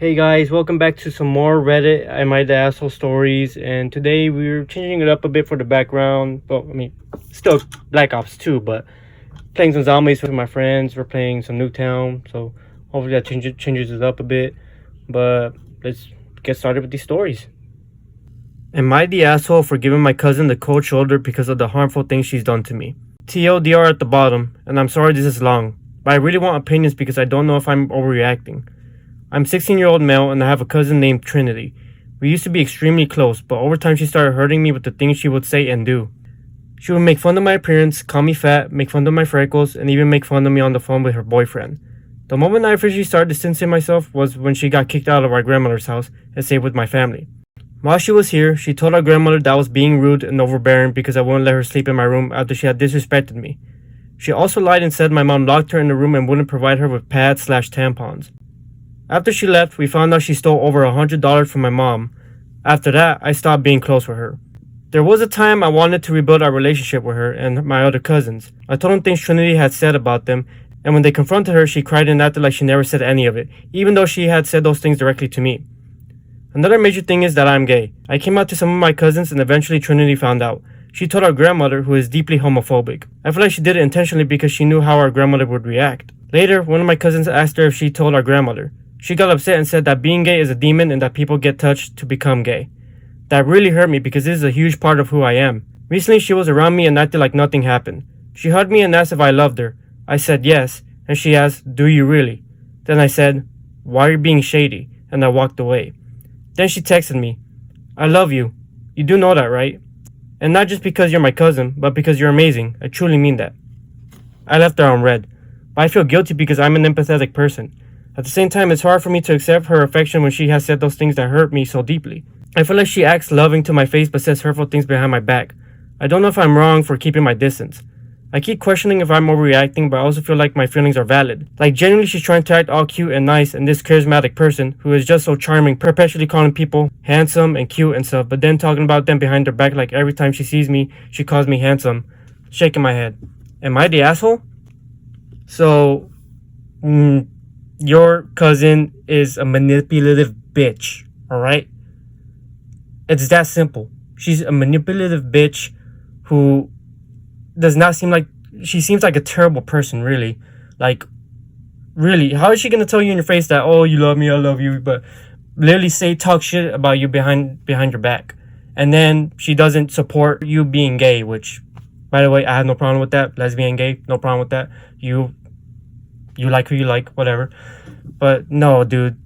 Hey guys, welcome back to some more Reddit Am I the Asshole stories, and today we're changing it up a bit for the background. Well, I mean, still Black Ops 2, but playing some zombies with my friends. We're playing some Nuketown, so hopefully that changes it up a bit. But let's get started with these stories. Am I the asshole for giving my cousin the cold shoulder because of the harmful things she's done to me? TLDR at the bottom, and I'm sorry this is long, but I really want opinions because I don't know if I'm overreacting. I'm 16-year-old male and I have a cousin named Trinity. We used to be extremely close, but over time she started hurting me with the things she would say and do. She would make fun of my appearance, call me fat, make fun of my freckles, and even make fun of me on the phone with her boyfriend. The moment I officially started distancing myself was when she got kicked out of our grandmother's house and stayed with my family. While she was here, she told our grandmother that I was being rude and overbearing because I wouldn't let her sleep in my room after she had disrespected me. She also lied and said my mom locked her in the room and wouldn't provide her with pads/tampons. After she left, we found out she stole over $100 from my mom. After that, I stopped being close with her. There was a time I wanted to rebuild our relationship with her and my other cousins. I told them things Trinity had said about them, and when they confronted her, she cried and acted like she never said any of it, even though she had said those things directly to me. Another major thing is that I'm gay. I came out to some of my cousins and eventually Trinity found out. She told our grandmother, who is deeply homophobic. I feel like she did it intentionally because she knew how our grandmother would react. Later, one of my cousins asked her if she told our grandmother. She got upset and said that being gay is a demon and that people get touched to become gay. That really hurt me because this is a huge part of who I am. Recently she was around me and acted like nothing happened. She hugged me and asked if I loved her. I said yes, and she asked, "Do you really?" Then I said, "Why are you being shady?" and I walked away. Then she texted me, "I love you. You do know that, right? And not just because you're my cousin, but because you're amazing. I truly mean that." I left her on red, but I feel guilty because I'm an empathetic person. At the same time, it's hard for me to accept her affection when she has said those things that hurt me so deeply. I feel like she acts loving to my face but says hurtful things behind my back. I don't know if I'm wrong for keeping my distance. I keep questioning if I'm overreacting, but I also feel like my feelings are valid. Like genuinely she's trying to act all cute and nice, and this charismatic person, who is just so charming, perpetually calling people handsome and cute and stuff, but then talking about them behind their back like every time she sees me, she calls me handsome. Shaking my head. Am I the asshole? So, your cousin is a manipulative bitch, alright? It's that simple. She's a manipulative bitch who does not seem like... She seems like a terrible person, really. Like, really, how is she gonna tell you in your face that, "Oh, you love me, I love you," but literally talk shit about you behind your back? And then she doesn't support you being gay, which, by the way, I have no problem with that. Lesbian, gay, no problem with that. You like who you like, whatever. But no, dude.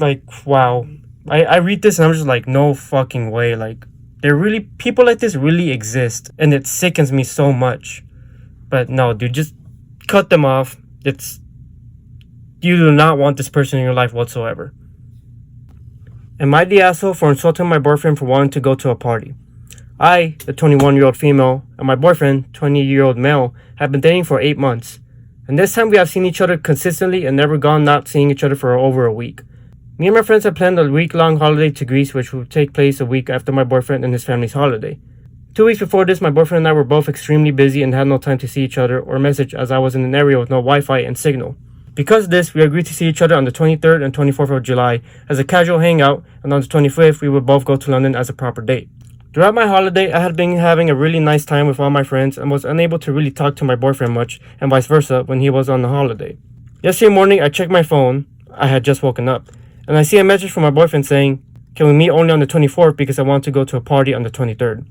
Like, wow. I read this and I'm just like, no fucking way. Like, people like this really exist. And it sickens me so much. But no, dude, just cut them off. You do not want this person in your life whatsoever. Am I the asshole for insulting my boyfriend for wanting to go to a party? I, the 21-year-old female, and my boyfriend, 20-year-old male, have been dating for 8 months. And this time we have seen each other consistently and never gone not seeing each other for over a week. Me and my friends have planned a week-long holiday to Greece, which will take place a week after my boyfriend and his family's holiday. 2 weeks before this, my boyfriend and I were both extremely busy and had no time to see each other or message, as I was in an area with no Wi-Fi and signal. Because of this, we agreed to see each other on the 23rd and 24th of July as a casual hangout, and on the 25th we would both go to London as a proper date. Throughout my holiday, I had been having a really nice time with all my friends and was unable to really talk to my boyfriend much, and vice versa when he was on the holiday. Yesterday morning, I checked my phone. I had just woken up, and I see a message from my boyfriend saying, "Can we meet only on the 24th because I want to go to a party on the 23rd.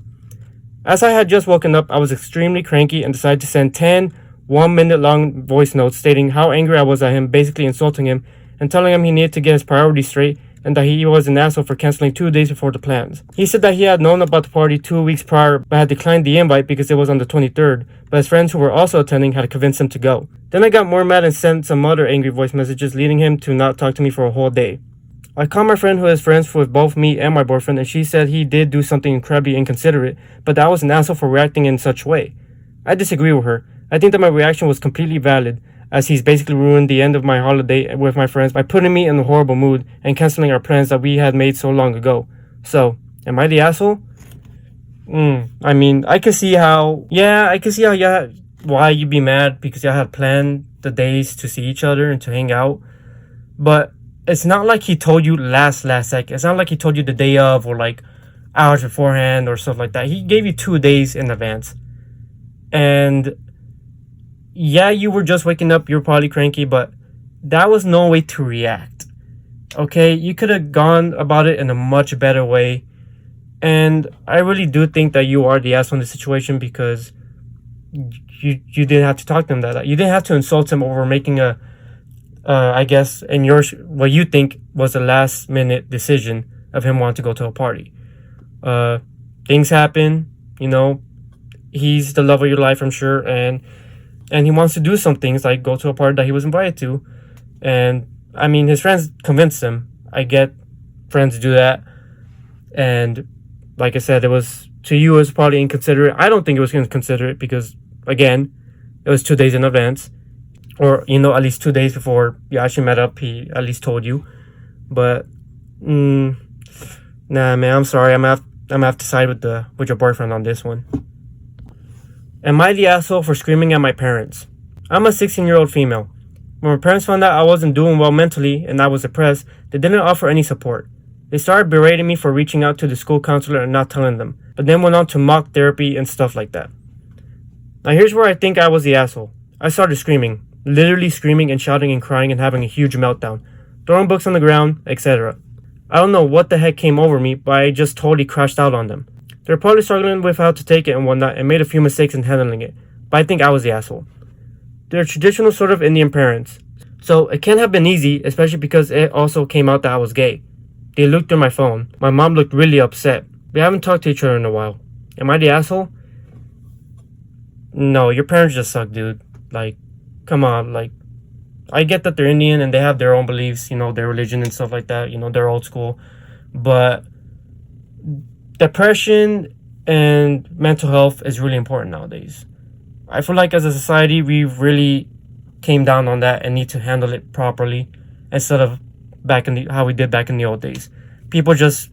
As I had just woken up, I was extremely cranky and decided to send 10 1-minute long voice notes stating how angry I was at him, basically insulting him and telling him he needed to get his priorities straight and that he was an asshole for canceling 2 days before the plans. He said that he had known about the party 2 weeks prior but had declined the invite because it was on the 23rd, but his friends who were also attending had convinced him to go. Then I got more mad and sent some other angry voice messages leading him to not talk to me for a whole day. I called my friend who is friends with both me and my boyfriend, and she said he did do something incredibly inconsiderate, but that I was an asshole for reacting in such a way. I disagree with her. I think that my reaction was completely valid, as he's basically ruined the end of my holiday with my friends by putting me in a horrible mood and canceling our plans that we had made so long ago. So, am I the asshole? I mean, I can see how, why you'd be mad because y'all had planned the days to see each other and to hang out. But it's not like he told you last second. It's not like he told you the day of or like hours beforehand or stuff like that. He gave you 2 days in advance. And yeah, you were just waking up, you're probably cranky, but that was no way to react. Okay, you could have gone about it in a much better way. And I really do think that you are the asshole in the situation, because you didn't have to talk to him that. You didn't have to insult him over making a I guess in your what you think was a last minute decision of him wanting to go to a party. Things happen, you know. He's the love of your life, I'm sure, and he wants to do some things like go to a party that he was invited to. And I mean, his friends convinced him. I get friends do that, and like I said, it was to you, it was probably inconsiderate. I don't think it was inconsiderate because, again, it was 2 days in advance, or you know, at least 2 days before you actually met up. He at least told you, but nah, man, I'm sorry. I'm gonna have to side with your boyfriend on this one. Am I the asshole for screaming at my parents? I'm a 16-year-old female. When my parents found out I wasn't doing well mentally and I was depressed, they didn't offer any support. They started berating me for reaching out to the school counselor and not telling them, but then went on to mock therapy and stuff like that. Now here's where I think I was the asshole. I started screaming, literally screaming and shouting and crying and having a huge meltdown, throwing books on the ground, etc. I don't know what the heck came over me, but I just totally crashed out on them. They were probably struggling with how to take it and whatnot and made a few mistakes in handling it, but I think I was the asshole. They're traditional sort of Indian parents, so it can't have been easy, especially because it also came out that I was gay. They looked through my phone. My mom looked really upset. We haven't talked to each other in a while. Am I the asshole? No, your parents just suck, dude. Like, come on, like, I get that they're Indian and they have their own beliefs, you know, their religion and stuff like that, you know, they're old school, but depression and mental health is really important nowadays. I feel like as a society, we've really came down on that and need to handle it properly instead of how we did back in the old days. People just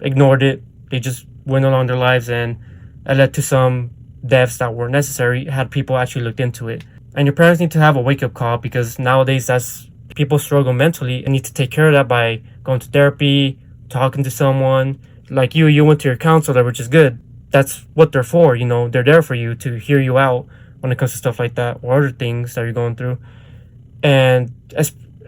ignored it. They just went along their lives, and it led to some deaths that were necessary had people actually looked into it. And your parents need to have a wake-up call, because nowadays that's people struggle mentally and need to take care of that by going to therapy, talking to someone. Like you went to your counselor, which is good. That's what they're for, you know. They're there for you, to hear you out when it comes to stuff like that or other things that you're going through. And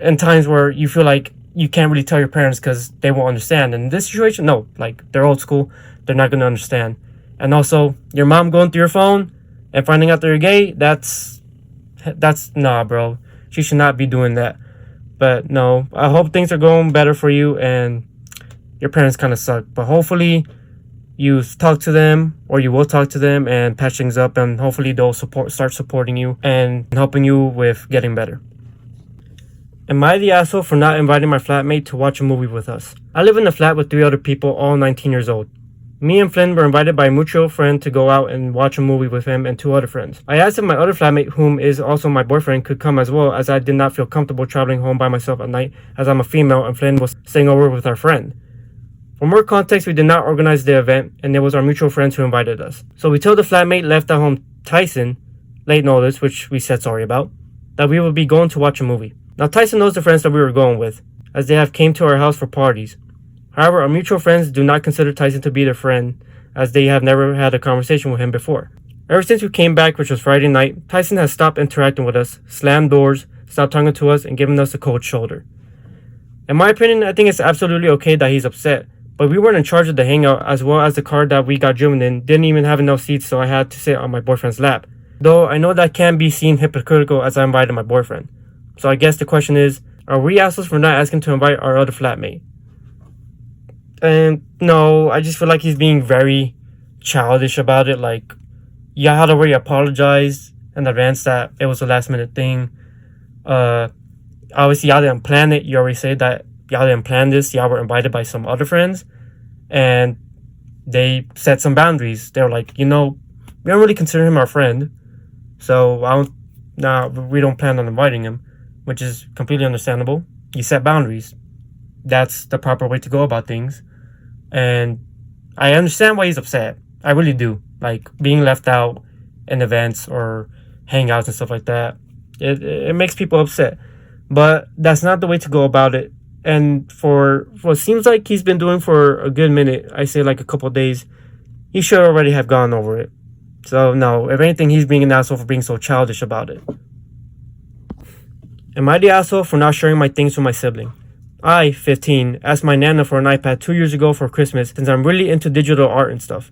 in times where you feel like you can't really tell your parents because they won't understand. And in this situation, no, like, they're old school. They're not going to understand. And also, your mom going through your phone and finding out that you're gay, that's nah, bro. She should not be doing that. But no, I hope things are going better for you, and your parents kind of suck. But hopefully you talk to them, or you will talk to them and patch things up, and hopefully they'll start supporting you and helping you with getting better. Am I the asshole for not inviting my flatmate to watch a movie with us? I live in a flat with 3 other people, all 19 years old. Me and Flynn were invited by a mutual friend to go out and watch a movie with him and 2 other friends. I asked if my other flatmate, whom is also my boyfriend, could come as well, as I did not feel comfortable traveling home by myself at night, as I'm a female and Flynn was staying over with our friend. For more context, we did not organize the event, and it was our mutual friends who invited us. So we told the flatmate left at home, Tyson, late notice, which we said sorry about, that we would be going to watch a movie. Now Tyson knows the friends that we were going with, as they have came to our house for parties. However, our mutual friends do not consider Tyson to be their friend, as they have never had a conversation with him before. Ever since we came back, which was Friday night, Tyson has stopped interacting with us, slammed doors, stopped talking to us, and given us a cold shoulder. In my opinion, I think it's absolutely okay that he's upset, but we weren't in charge of the hangout, as well as the car that we got driven in didn't even have enough seats, so I had to sit on my boyfriend's lap. Though I know that can be seen hypocritical, as I invited my boyfriend. So I guess the question is, are we assholes for not asking to invite our other flatmate? And no, I just feel like he's being very childish about it. Like, y'all had already apologized in advance that it was a last minute thing. Obviously y'all didn't plan it. You already said that y'all didn't plan this. Y'all were invited by some other friends, and they set some boundaries. They were like, you know, we don't really consider him our friend, so we don't plan on inviting him, which is completely understandable. You set boundaries. That's the proper way to go about things. And I understand why he's upset. I really do. Like, being left out in events or hangouts and stuff like that, it makes people upset. But that's not the way to go about it. And for what seems like he's been doing for a good minute, I say like a couple of days, he should already have gone over it. So no, if anything, he's being an asshole for being so childish about it. Am I the asshole for not sharing my things with my sibling? I, 15, asked my nana for an iPad 2 years ago for Christmas since I'm really into digital art and stuff.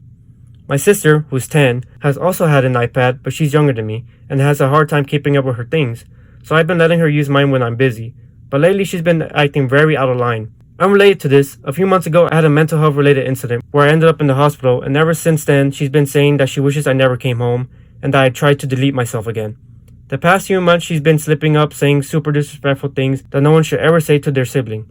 My sister, who's 10, has also had an iPad, but she's younger than me, and has a hard time keeping up with her things, so I've been letting her use mine when I'm busy. But lately she's been acting very out of line. Unrelated to this, a few months ago I had a mental health related incident where I ended up in the hospital, and ever since then she's been saying that she wishes I never came home, and that I tried to delete myself again. The past few months she's been slipping up saying super disrespectful things that no one should ever say to their sibling.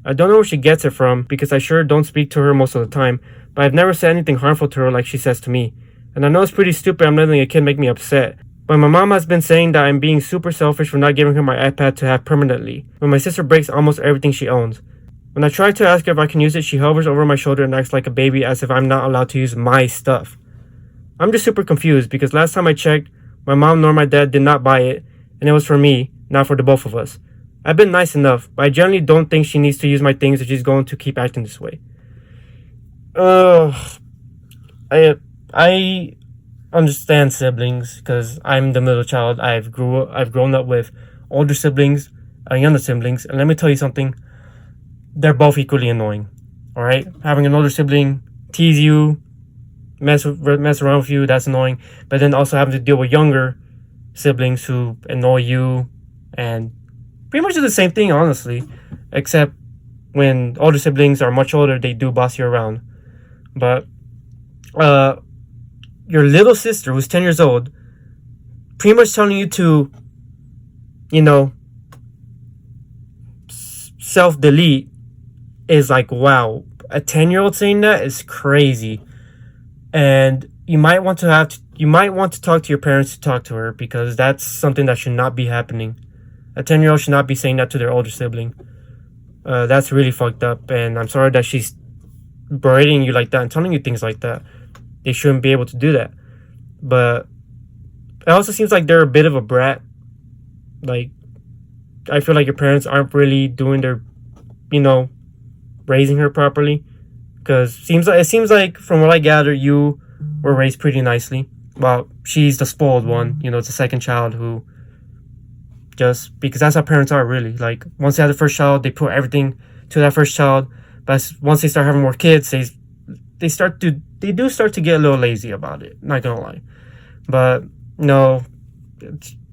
I don't know where she gets it from because I sure don't speak to her most of the time, but I've never said anything harmful to her like she says to me. And I know it's pretty stupid I'm letting a kid make me upset, but my mom has been saying that I'm being super selfish for not giving her my iPad to have permanently, when my sister breaks almost everything she owns. When I try to ask her if I can use it, she hovers over my shoulder and acts like a baby as if I'm not allowed to use my stuff. I'm just super confused because last time I checked, my mom nor my dad did not buy it, and it was for me, not for the both of us. I've been nice enough, but I generally don't think she needs to use my things if she's going to keep acting this way. I understand siblings because I'm the middle child. I've grown up with older siblings and younger siblings, and let me tell you something. They're both equally annoying. All right, having an older sibling tease you, mess around with you, that's annoying. But then also having to deal with younger siblings who annoy you and pretty much do the same thing, honestly, except when older siblings are much older, they do boss you around. But your little sister, who's 10 years old, pretty much telling you to, self-delete is like, wow. A 10-year-old saying that is crazy. And you might want to talk to your parents to talk to her, because that's something that should not be happening. A 10-year-old should not be saying that to their older sibling. That's really fucked up, and I'm sorry that she's berating you like that and telling you things like that. They shouldn't be able to do that. But it also seems like they're a bit of a brat. Like, I feel like your parents aren't really doing their, raising her properly. Because it seems like from what I gather, you were raised pretty nicely. Well, she's the spoiled one. It's a second child who just, because that's how parents are, really. Like, once they have the first child, they put everything to that first child. But once they start having more kids, they do start to get a little lazy about it. Not gonna lie. But no,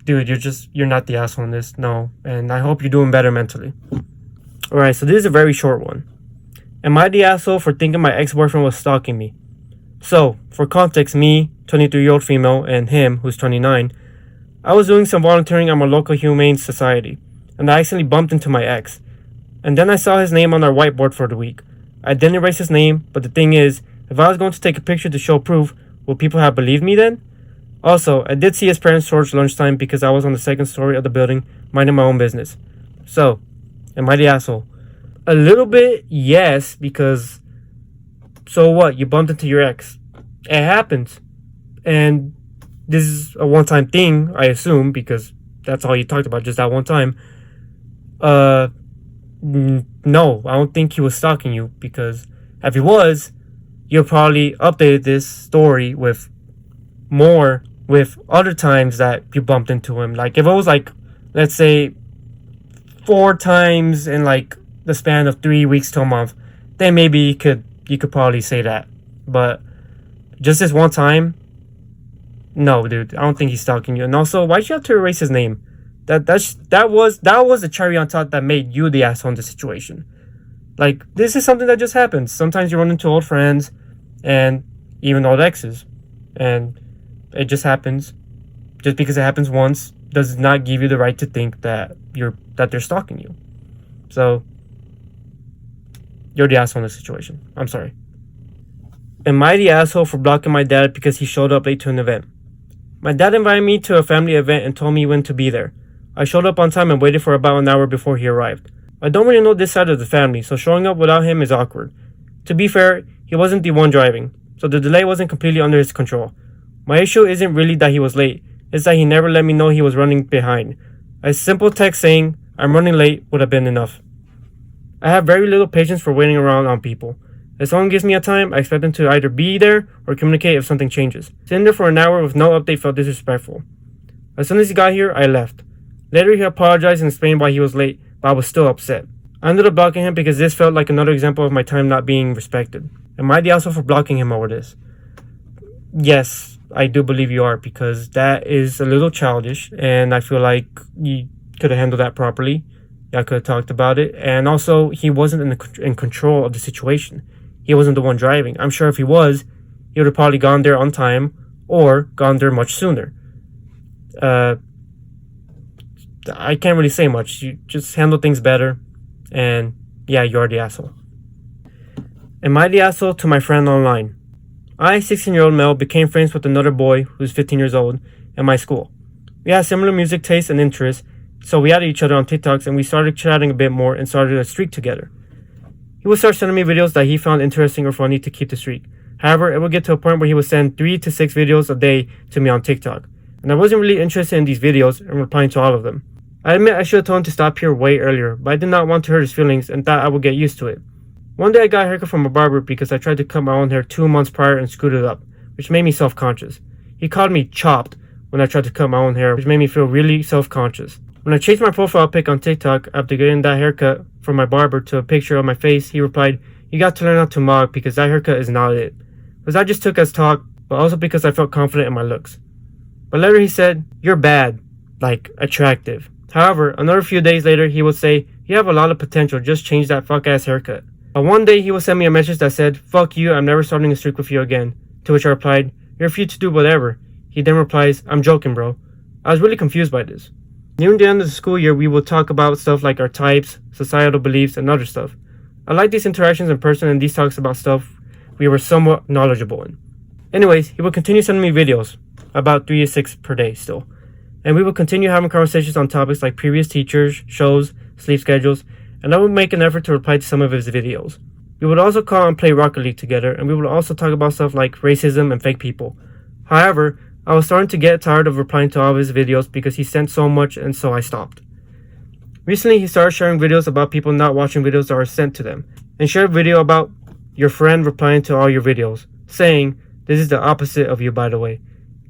dude, you're not the asshole in this. No, and I hope you're doing better mentally. All right, so this is a very short one. Am I the asshole for thinking my ex-boyfriend was stalking me? So, for context, me, 23-year-old female, and him, who's 29, I was doing some volunteering at my local humane society, and I accidentally bumped into my ex. And then I saw his name on our whiteboard for the week. I didn't erase his name, but the thing is, if I was going to take a picture to show proof, would people have believed me then? Also, I did see his parents towards lunchtime because I was on the second story of the building, minding my own business. So, am I the asshole? A little bit, yes, because so what? You bumped into your ex. It happens. And this is a one-time thing, I assume, because that's all you talked about, just that one time. No, I don't think he was stalking you, because if he was, you'll probably updated this story with other times that you bumped into him. Like, if it was like, let's say 4 times in like the span of 3 weeks to a month, then maybe you could probably say that. But just this one time, no, dude, I don't think he's stalking you. And also, why'd you have to erase his name? That was the cherry on top that made you the asshole in the situation. Like, this is something that just happens. Sometimes you run into old friends and even old exes, and it just happens. Just because it happens once does not give you the right to think that they're stalking you. So, you're the asshole in this situation. I'm sorry. Am I the asshole for blocking my dad because he showed up late to an event? My dad invited me to a family event and told me when to be there. I showed up on time and waited for about an hour before he arrived. I don't really know this side of the family, so showing up without him is awkward. To be fair, he wasn't the one driving, so the delay wasn't completely under his control. My issue isn't really that he was late, it's that he never let me know he was running behind. A simple text saying, "I'm running late," would have been enough. I have very little patience for waiting around on people. If someone gives me a time, I expect them to either be there or communicate if something changes. Sitting there for an hour with no update felt disrespectful. As soon as he got here, I left. Later he apologized and explained why he was late, but I was still upset. I ended up blocking him because this felt like another example of my time not being respected. Am I the asshole for blocking him over this? Yes, I do believe you are, because that is a little childish, and I feel like you could have handled that properly. I could have talked about it, and also he wasn't in control of the situation. He wasn't the one driving. I'm sure if he was, he would have probably gone there on time or gone there much sooner. I can't really say much. You just handle things better, and yeah, you are the asshole. Am I the asshole to my friend online? I, 16-year-old male, became friends with another boy who's 15 years old in my school. We had similar music tastes and interests, so we added each other on TikToks and we started chatting a bit more and started a streak together. He would start sending me videos that he found interesting or funny to keep the streak. However, it would get to a point where he would send 3 to 6 videos a day to me on TikTok, and I wasn't really interested in these videos and replying to all of them. I admit I should have told him to stop here way earlier, but I did not want to hurt his feelings and thought I would get used to it. One day I got a haircut from a barber because I tried to cut my own hair 2 months prior and screwed it up, which made me self-conscious. He called me chopped when I tried to cut my own hair, which made me feel really self-conscious. When I changed my profile pic on TikTok after getting that haircut from my barber to a picture of my face, he replied, "You got to learn not to mock because that haircut is not it." Which I just took as talk, but also because I felt confident in my looks. But later he said, "You're bad, like attractive." However, another few days later he would say, "You have a lot of potential, just change that fuck ass haircut." But one day he would send me a message that said, "Fuck you, I'm never starting a streak with you again." To which I replied, "You're free to do whatever." He then replies, "I'm joking, bro." I was really confused by this. Near the end of the school year, we would talk about stuff like our types, societal beliefs, and other stuff. I liked these interactions in person and these talks about stuff we were somewhat knowledgeable in. Anyways, he would continue sending me videos, about 3 to 6 per day still. And we would continue having conversations on topics like previous teachers, shows, sleep schedules, and I would make an effort to reply to some of his videos. We would also call and play Rocket League together, and we would also talk about stuff like racism and fake people. However, I was starting to get tired of replying to all of his videos because he sent so much, and so I stopped. Recently, he started sharing videos about people not watching videos that are sent to them, and shared a video about your friend replying to all your videos, saying, "This is the opposite of you, by the way."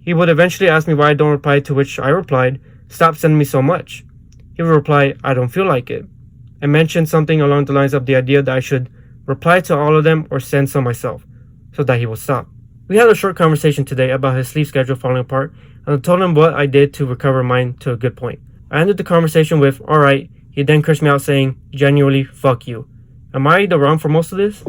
He would eventually ask me why I don't reply, to which I replied, "Stop sending me so much." He would reply, "I don't feel like it," and mention something along the lines of the idea that I should reply to all of them or send some myself, so that he would stop. We had a short conversation today about his sleep schedule falling apart, and I told him what I did to recover mine to a good point. I ended the conversation with, "Alright," he then cursed me out saying, "Genuinely, fuck you." Am I the wrong for most of this?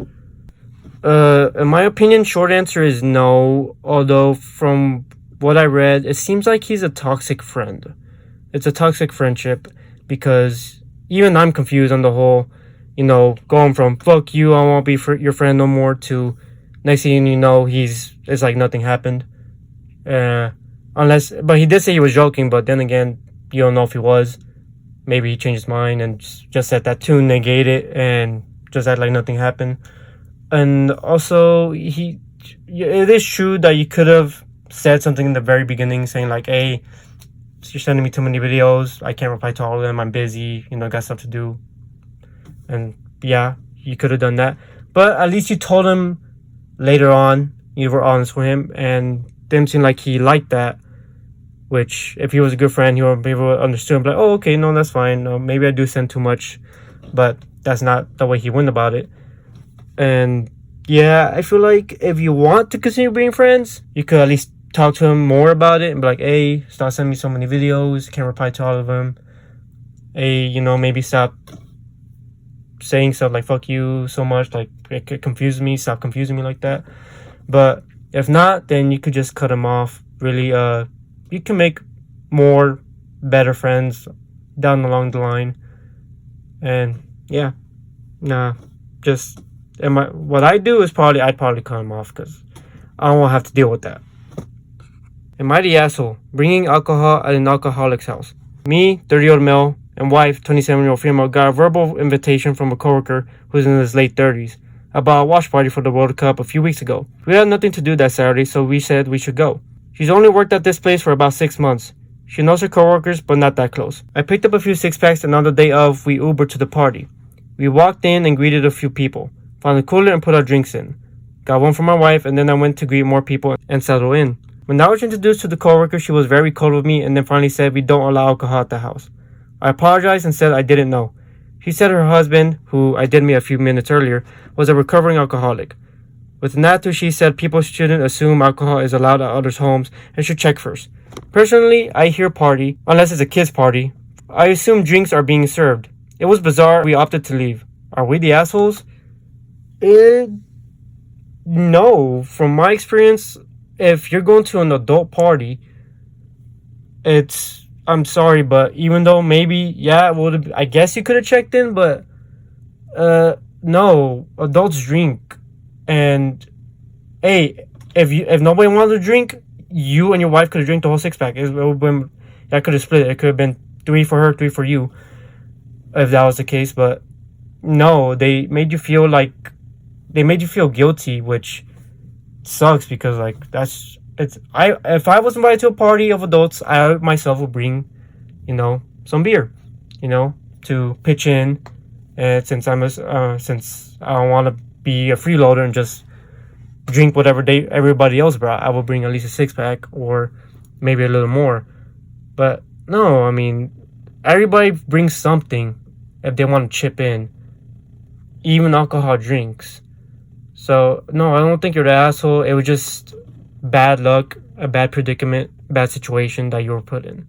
In my opinion, short answer is no, although from what I read, it seems like he's a toxic friend. It's a toxic friendship, because even I'm confused on the whole, going from "fuck you, I won't be your friend no more" to next thing you know, it's like nothing happened. But he did say he was joking, but then again, you don't know if he was. Maybe he changed his mind and just said that to negate it and just act like nothing happened. And also, it is true that you could have said something in the very beginning saying like, "Hey, you're sending me too many videos, I can't reply to all of them, I'm busy, got stuff to do." And yeah, you could have done that, but at least you told him later on, you were honest with him, and didn't seem like he liked that, which if he was a good friend, he would be able to understand, like, "Oh, okay, no, that's fine, maybe I do send too much," but that's not the way he went about it. And yeah, I feel like if you want to continue being friends, you could at least talk to him more about it and be like, "Hey, stop sending me so many videos, can't reply to all of them. Hey, maybe stop saying stuff like 'fuck you' so much, like it confuses me, stop confusing me like that." But if not, then you could just cut him off. Really, you can make more better friends down along the line. And yeah, what I do is I'd probably cut him off because I don't want to have to deal with that. Am I the asshole bringing alcohol at an alcoholic's house? Me, 30-year-old male, and wife, 27-year-old female, got a verbal invitation from a coworker who's in his late 30s about a watch party for the World Cup a few weeks ago. We had nothing to do that Saturday, so we said we should go. She's only worked at this place for about 6 months. She knows her coworkers, but not that close. I picked up a few six-packs, and on the day of, we Ubered to the party. We walked in and greeted a few people. Found a cooler and put our drinks in. Got one for my wife, and then I went to greet more people and settle in. When I was introduced to the coworker, she was very cold with me and then finally said we don't allow alcohol at the house. I apologized and said I didn't know. She said her husband, who I did meet a few minutes earlier, was a recovering alcoholic. With that too, she said people shouldn't assume alcohol is allowed at others' homes and should check first. Personally, I hear party, unless it's a kid's party. I assume drinks are being served. It was bizarre. We opted to leave. Are we the assholes? No. From my experience, if you're going to an adult party, I'm sorry, but even though maybe, yeah, I guess you could have checked in, but no, adults drink. And hey, if nobody wanted to drink, you and your wife could have drank the whole 6-pack. That could have split it. It could have been 3 for her, 3 for you, if that was the case. But no, they made you feel guilty, which sucks because if I was invited to a party of adults, I myself would bring, some beer, to pitch in. And since since I don't want to be a freeloader and just drink whatever everybody else brought, I will bring at least a 6-pack or maybe a little more. But no, I mean, everybody brings something if they want to chip in, even alcohol drinks. So no, I don't think you're the asshole. It was just bad luck, a bad predicament, bad situation that you were put in.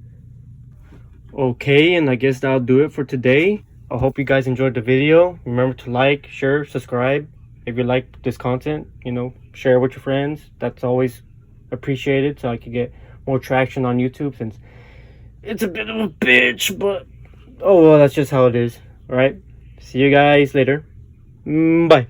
Okay, and I guess that'll do it for today. I hope you guys enjoyed the video. Remember to like, share, subscribe. If you like this content, share with your friends. That's always appreciated, so I can get more traction on YouTube, since it's a bit of a bitch, but oh well, that's just how it is. All right, see you guys later. Bye.